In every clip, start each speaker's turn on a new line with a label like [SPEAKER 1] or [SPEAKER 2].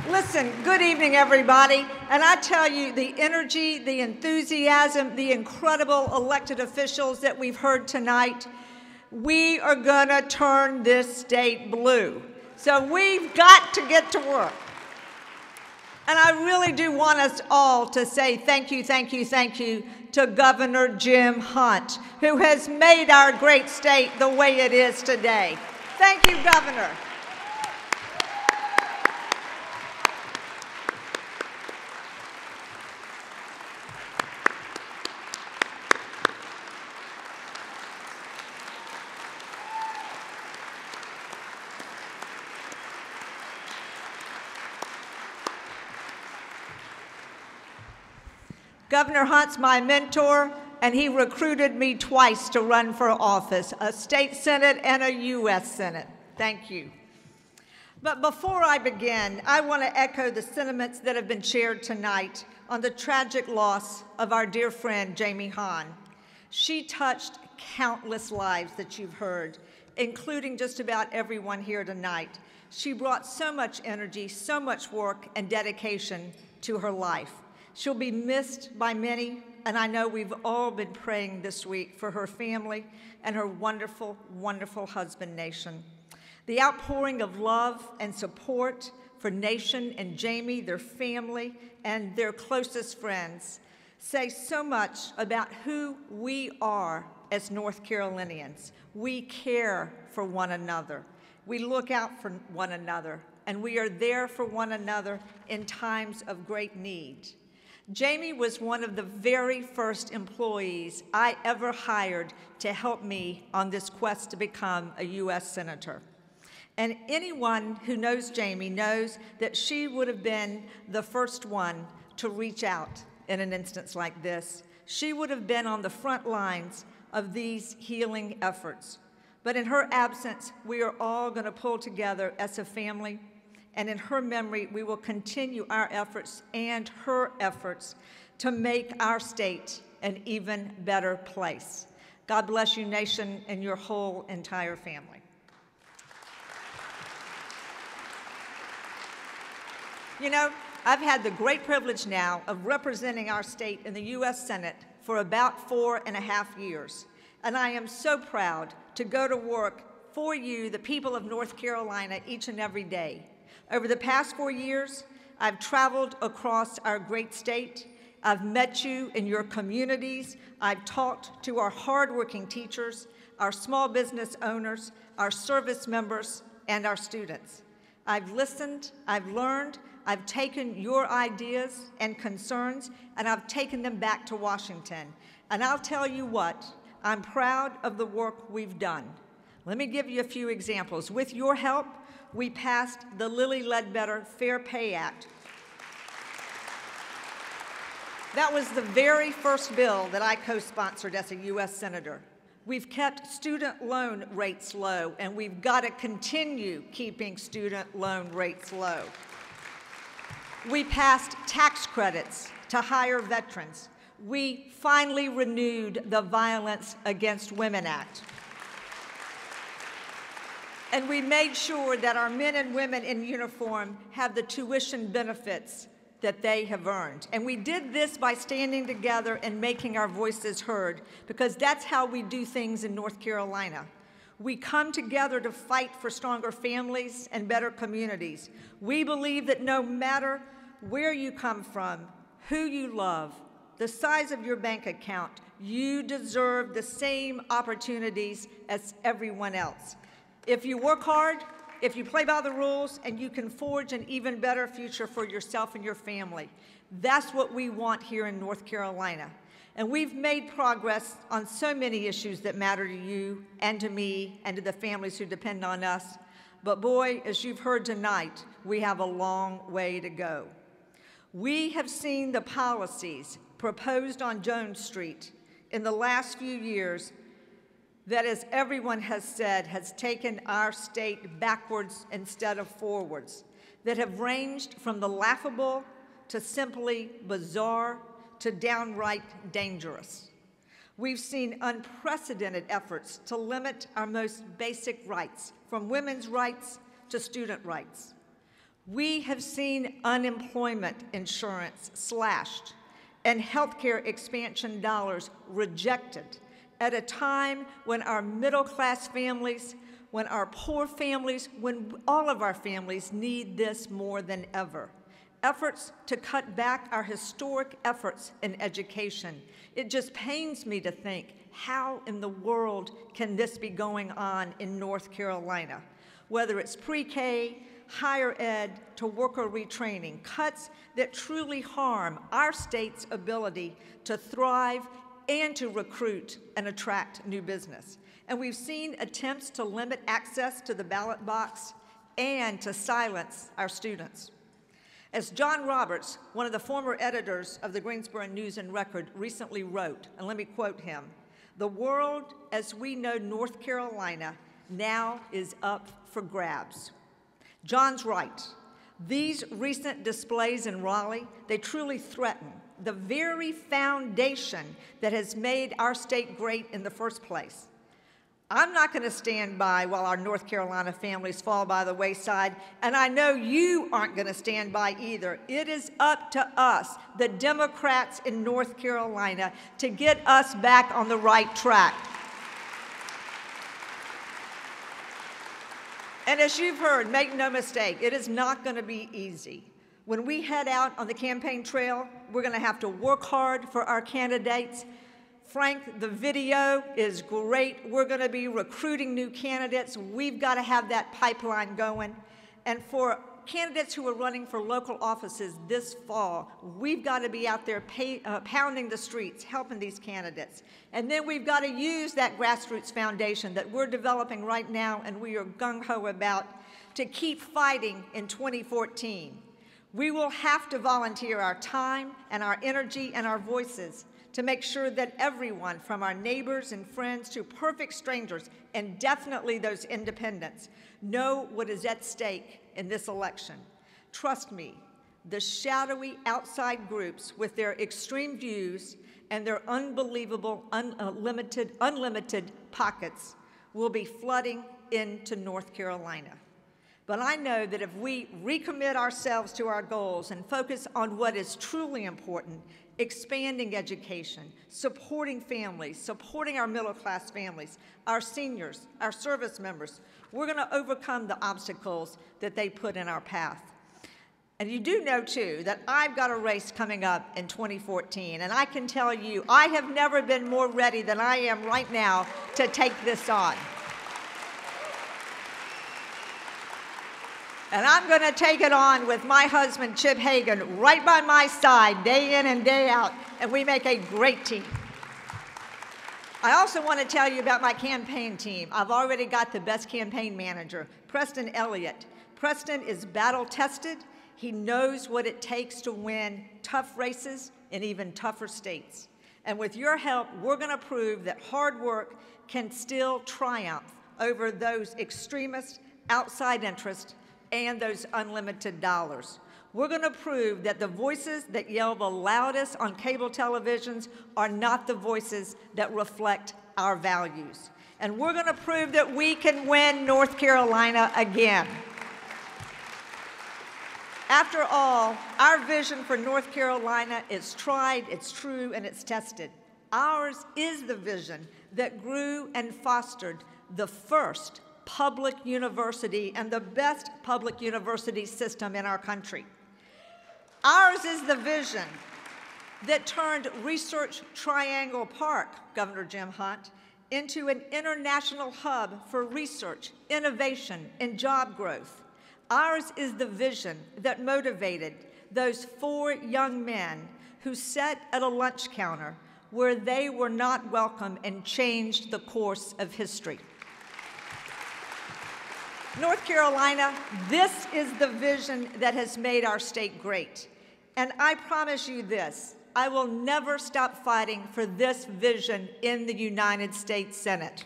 [SPEAKER 1] Listen, good evening, everybody. And I tell you, the energy, the enthusiasm, the incredible elected officials that we've heard tonight, we are going to turn this state blue. So we've got to get to work. And I really do want us all to say thank you, thank you, thank you to Governor Jim Hunt, who has made our great state the way it is today. Thank you, Governor. Governor Hunt's my mentor, and he recruited me twice to run for office, a state senate and a U.S. Senate. Thank you. But before I begin, I want to echo the sentiments that have been shared tonight on the tragic loss of our dear friend, Jamie Hahn. She touched countless lives that you've heard, including just about everyone here tonight. She brought so much energy, so much work and dedication to her life. She'll be missed by many, and I know we've all been praying this week for her family and her wonderful, wonderful husband, Nation. The outpouring of love and support for Nation and Jamie, their family, and their closest friends say so much about who we are as North Carolinians. We care for one another. We look out for one another, and we are there for one another in times of great need. Jamie was one of the very first employees I ever hired to help me on this quest to become a U.S. Senator. And anyone who knows Jamie knows that she would have been the first one to reach out in an instance like this. She would have been on the front lines of these healing efforts. But in her absence, we are all going to pull together as a family. And in her memory, we will continue our efforts and her efforts to make our state an even better place. God bless you, Nation, and your whole entire family. You know, I've had the great privilege now of representing our state in the U.S. Senate for about 4.5 years. And I am so proud to go to work for you, the people of North Carolina, each and every day. Over the past 4 years, I've traveled across our great state. I've met you in your communities. I've talked to our hardworking teachers, our small business owners, our service members, and our students. I've listened, I've learned, I've taken your ideas and concerns, and I've taken them back to Washington. And I'll tell you what, I'm proud of the work we've done. Let me give you a few examples. With your help, we passed the Lilly Ledbetter Fair Pay Act. That was the very first bill that I co-sponsored as a U.S. Senator. We've kept student loan rates low, and we've got to continue keeping student loan rates low. We passed tax credits to hire veterans. We finally renewed the Violence Against Women Act. And we made sure that our men and women in uniform have the tuition benefits that they have earned. And we did this by standing together and making our voices heard, because that's how we do things in North Carolina. We come together to fight for stronger families and better communities. We believe that no matter where you come from, who you love, the size of your bank account, you deserve the same opportunities as everyone else. If you work hard, if you play by the rules, and you can forge an even better future for yourself and your family. That's what we want here in North Carolina. And we've made progress on so many issues that matter to you and to me and to the families who depend on us. But boy, as you've heard tonight, we have a long way to go. We have seen the policies proposed on Jones Street in the last few years that, as everyone has said, has taken our state backwards instead of forwards, that have ranged from the laughable to simply bizarre to downright dangerous. We've seen unprecedented efforts to limit our most basic rights, from women's rights to student rights. We have seen unemployment insurance slashed and healthcare expansion dollars rejected at a time when our middle-class families, when our poor families, when all of our families need this more than ever. Efforts to cut back our historic efforts in education. It just pains me to think, how in the world can this be going on in North Carolina? Whether it's pre-K, higher ed, to worker retraining, cuts that truly harm our state's ability to thrive and to recruit and attract new business. And we've seen attempts to limit access to the ballot box and to silence our students. As John Roberts, one of the former editors of the Greensboro News and Record, recently wrote, and let me quote him, "The world as we know North Carolina now is up for grabs." John's right. These recent displays in Raleigh, they truly threaten the very foundation that has made our state great in the first place. I'm not going to stand by while our North Carolina families fall by the wayside, and I know you aren't going to stand by either. It is up to us, the Democrats in North Carolina, to get us back on the right track. And as you've heard, make no mistake, it is not going to be easy. When we head out on the campaign trail, we're going to have to work hard for our candidates. Frank, the video is great. We're going to be recruiting new candidates. We've got to have that pipeline going. And for candidates who are running for local offices this fall, we've got to be out there pounding the streets, helping these candidates. And then we've got to use that grassroots foundation that we're developing right now and we are gung-ho about to keep fighting in 2014. We will have to volunteer our time and our energy and our voices to make sure that everyone, from our neighbors and friends to perfect strangers, and definitely those independents, know what is at stake in this election. Trust me, the shadowy outside groups with their extreme views and their unbelievable, unlimited pockets will be flooding into North Carolina. But I know that if we recommit ourselves to our goals and focus on what is truly important, expanding education, supporting families, supporting our middle-class families, our seniors, our service members, we're going to overcome the obstacles that they put in our path. And you do know, too, that I've got a race coming up in 2014, and I can tell you, I have never been more ready than I am right now to take this on. And I'm going to take it on with my husband, Chip Hagan, right by my side, day in and day out, and we make a great team. I also want to tell you about my campaign team. I've already got the best campaign manager, Preston Elliott. Preston is battle-tested. He knows what it takes to win tough races in even tougher states. And with your help, we're going to prove that hard work can still triumph over those extremist outside interests and those unlimited dollars. We're going to prove that the voices that yell the loudest on cable televisions are not the voices that reflect our values. And we're going to prove that we can win North Carolina again. After all, our vision for North Carolina is tried, it's true, and it's tested. Ours is the vision that grew and fostered the first public university and the best public university system in our country. Ours is the vision that turned Research Triangle Park, Governor Jim Hunt, into an international hub for research, innovation, and job growth. Ours is the vision that motivated those 4 young men who sat at a lunch counter where they were not welcome and changed the course of history. North Carolina, this is the vision that has made our state great. And I promise you this, I will never stop fighting for this vision in the United States Senate.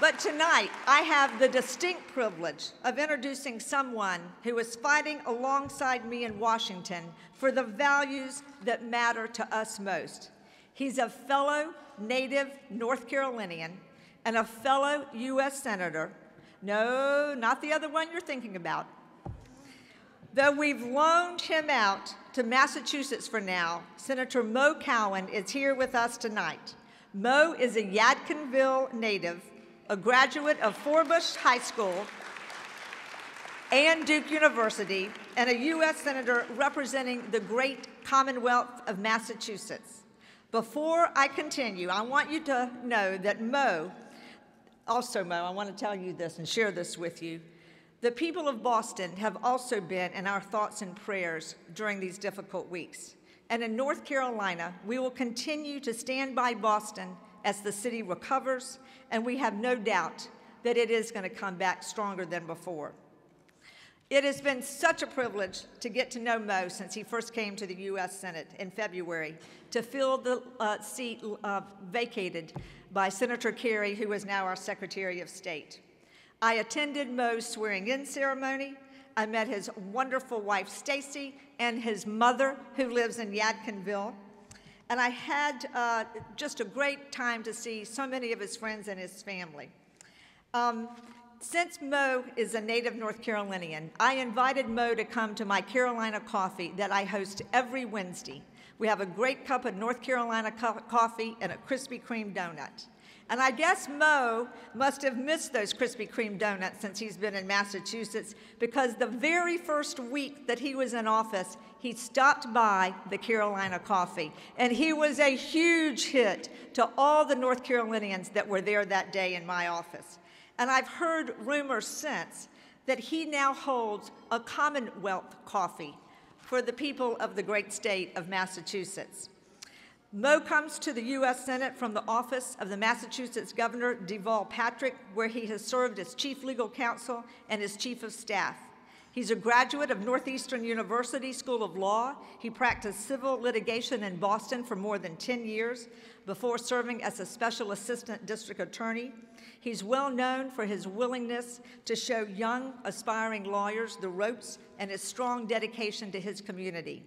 [SPEAKER 1] But tonight, I have the distinct privilege of introducing someone who is fighting alongside me in Washington for the values that matter to us most. He's a fellow native North Carolinian and a fellow U.S. Senator, No, not the other one you're thinking about. Though we've loaned him out to Massachusetts for now, Senator Mo Cowan is here with us tonight. Mo is a Yadkinville native, a graduate of Forbush High School and Duke University, and a U.S. Senator representing the great Commonwealth of Massachusetts. Before I continue, I want you to know that Mo, I want to tell you this and share this with you. The people of Boston have also been in our thoughts and prayers during these difficult weeks. And in North Carolina, we will continue to stand by Boston as the city recovers, and we have no doubt that it is going to come back stronger than before. It has been such a privilege to get to know Mo since he first came to the U.S. Senate in February to fill the seat vacated by Senator Kerry, who is now our Secretary of State. I attended Mo's swearing-in ceremony. I met his wonderful wife, Stacy, and his mother, who lives in Yadkinville. And I had just a great time to see so many of his friends and his family. Since Mo is a native North Carolinian, I invited Mo to come to my Carolina coffee that I host every Wednesday. We have a great cup of North Carolina coffee and a Krispy Kreme donut. And I guess Mo must have missed those Krispy Kreme donuts since he's been in Massachusetts, because the very first week that he was in office, he stopped by the Carolina coffee. And he was a huge hit to all the North Carolinians that were there that day in my office. And I've heard rumors since that he now holds a Commonwealth coffee for the people of the great state of Massachusetts. Mo comes to the U.S. Senate from the office of the Massachusetts Governor Deval Patrick, where he has served as Chief Legal Counsel and as Chief of Staff. He's a graduate of Northeastern University School of Law. He practiced civil litigation in Boston for more than 10 years before serving as a Special Assistant District Attorney. He's well known for his willingness to show young, aspiring lawyers the ropes and his strong dedication to his community.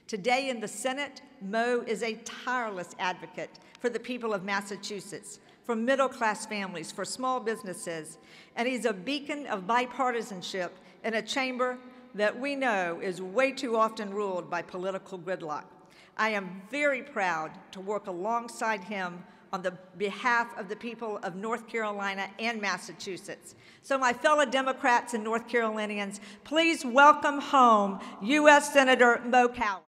[SPEAKER 1] Today in the Senate, Mo is a tireless advocate for the people of Massachusetts, for middle-class families, for small businesses, and he's a beacon of bipartisanship in a chamber that we know is way too often ruled by political gridlock. I am very proud to work alongside him on the behalf of the people of North Carolina and Massachusetts. So my fellow Democrats and North Carolinians, please welcome home U.S. Senator Mo Cowan.